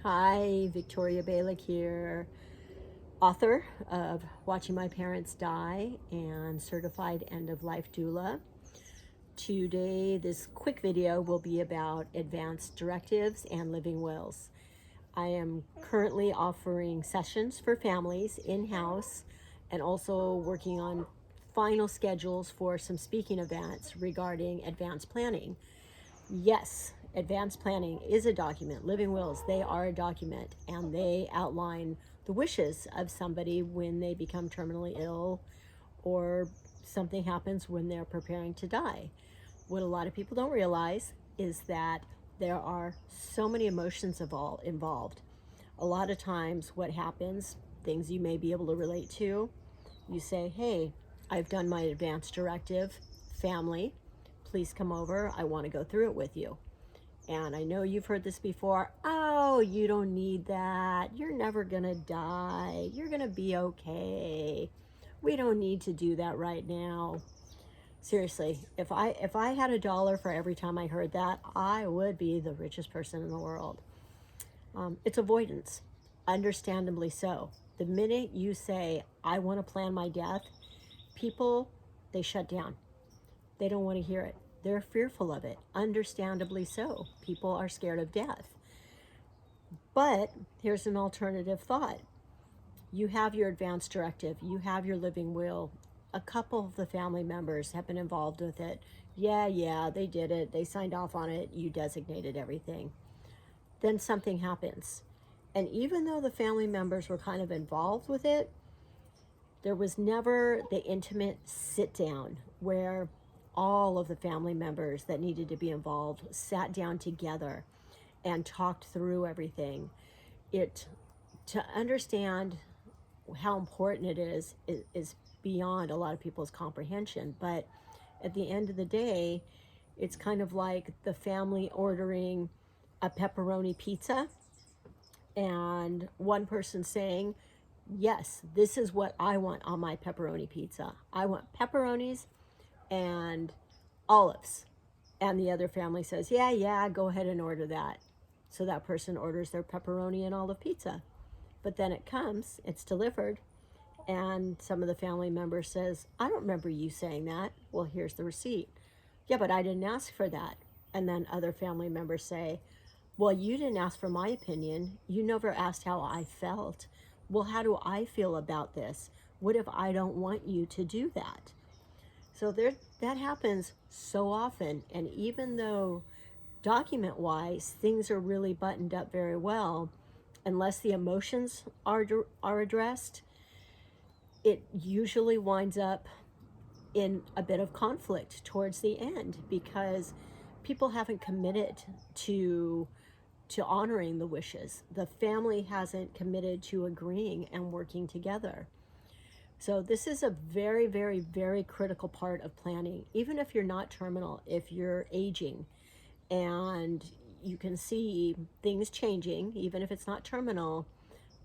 Hi, Victoria Balick here, author of Watching My Parents Die and certified end of life doula. Today, this quick video will be about advanced directives and living wills. I am currently offering sessions for families in-house and also working on final schedules for some speaking events regarding advanced planning. Yes, advanced planning is a document. Living wills, they are a document, and they outline the wishes of somebody when they become terminally ill or something happens when they're preparing to die. What a lot of people don't realize is that there are so many emotions involved. A lot of times, what happens, things you may be able to relate to, you say, hey, I've done my advance directive, family, please come over. I want to go through it with you. And I know you've heard this before. Oh, you don't need that. You're never going to die. You're going to be okay. We don't need to do that right now. Seriously, if I had $1 for every time I heard that, I would be the richest person in the world. It's avoidance, understandably so. The minute you say, I want to plan my death, people, they shut down. They don't want to hear it. They're fearful of it, understandably so. People are scared of death. But here's an alternative thought. You have your advance directive, you have your living will. A couple of the family members have been involved with it. Yeah, they did it. They signed off on it. You designated everything. Then something happens. And even though the family members were kind of involved with it, there was never the intimate sit down where all of the family members that needed to be involved sat down together and talked through everything. It to understand how important it is beyond a lot of people's comprehension. But at the end of the day, it's kind of like the family ordering a pepperoni pizza and one person saying, yes, this is what I want on my pepperoni pizza. I want pepperonis and olives. And the other family says, yeah, go ahead and order that. So that person orders their pepperoni and olive pizza. But then it comes, it's delivered, and some of the family members says, I don't remember you saying that. Well, here's the receipt. Yeah, but I didn't ask for that. And then other family members say, well, you didn't ask for my opinion. You never asked how I felt. Well, how do I feel about this? What if I don't want you to do that? So that happens so often. And even though document wise things are really buttoned up very well, unless the emotions are addressed, it usually winds up in a bit of conflict towards the end because people haven't committed to honoring the wishes. The family hasn't committed to agreeing and working together. So this is a very, very, very critical part of planning. Even if you're not terminal, if you're aging and you can see things changing, even if it's not terminal,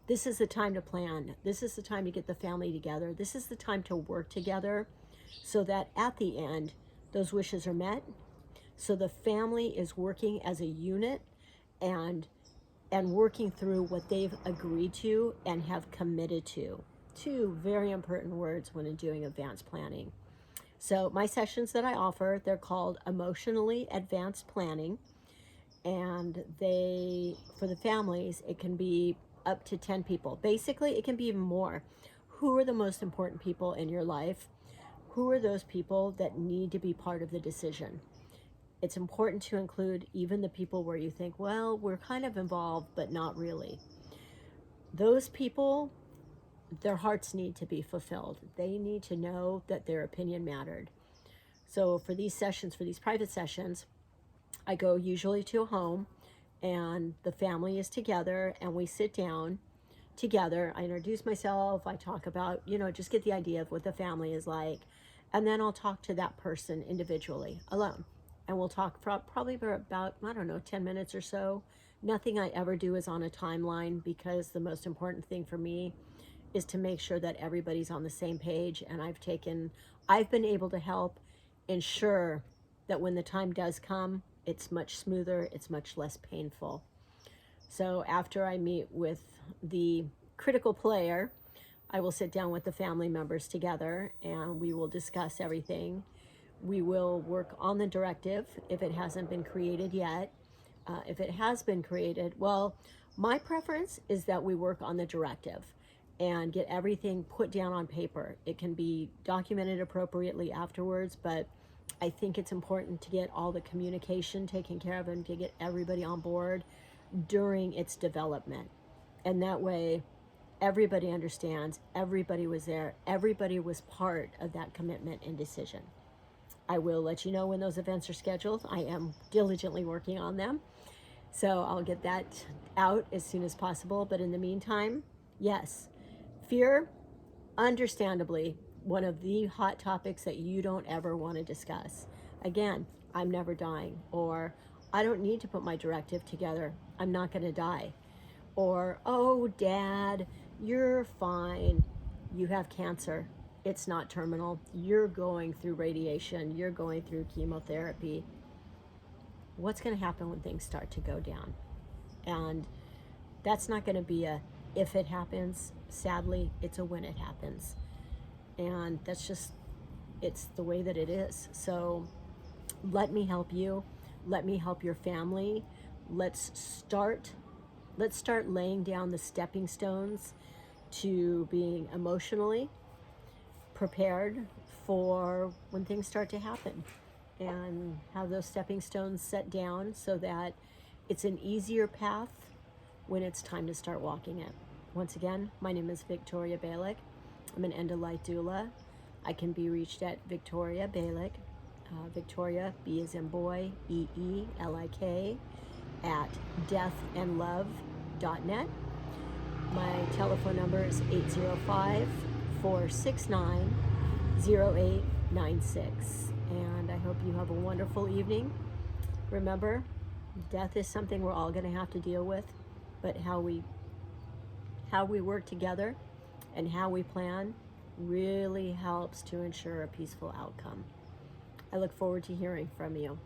this is the time to plan. This is the time to get the family together. This is the time to work together so that at the end, those wishes are met. So the family is working as a unit and working through what they've agreed to and have committed to. Two very important words when doing advanced planning. So my sessions that I offer, they're called emotionally advanced planning, and they, for the families, it can be up to 10 people. Basically, it can be even more. Who are the most important people in your life? Who are those people that need to be part of the decision? It's important to include even the people where you think, well, we're kind of involved, but not really. Those people, their hearts need to be fulfilled. They need to know that their opinion mattered. So for these sessions, for these private sessions, I go usually to a home and the family is together and we sit down together. I introduce myself. I talk about, just get the idea of what the family is like. And then I'll talk to that person individually, alone. And we'll talk for probably for about, I don't know, 10 minutes or so. Nothing I ever do is on a timeline because the most important thing for me is to make sure that everybody's on the same page. And I've been able to help ensure that when the time does come, it's much smoother, it's much less painful. So after I meet with the critical player, I will sit down with the family members together and we will discuss everything. We will work on the directive if it hasn't been created yet. If it has been created, well, my preference is that we work on the directive and get everything put down on paper. It can be documented appropriately afterwards, but I think it's important to get all the communication taken care of and to get everybody on board during its development. And that way, everybody understands, everybody was there, everybody was part of that commitment and decision. I will let you know when those events are scheduled. I am diligently working on them. So I'll get that out as soon as possible. But in the meantime, yes, fear, understandably, one of the hot topics that you don't ever want to discuss. Again, I'm never dying, or I don't need to put my directive together. I'm not going to die. Or, oh, Dad, you're fine. You have cancer. It's not terminal. You're going through radiation. You're going through chemotherapy. What's going to happen when things start to go down? And that's not going to be a if it happens. Sadly, it's a when it happens. And that's just, it's the way that it is. So let me help you. Let me help your family. Let's start laying down the stepping stones to being emotionally prepared for when things start to happen, and have those stepping stones set down so that it's an easier path when it's time to start walking it. Once again, my name is Victoria Balick. I'm an end-of-life doula. I can be reached at Victoria Balick, Victoria, B as in boy, EELIK, at deathandlove.net. My telephone number is 805-469-0896. And I hope you have a wonderful evening. Remember, death is something we're all going to have to deal with, but how we work together and how we plan really helps to ensure a peaceful outcome. I look forward to hearing from you.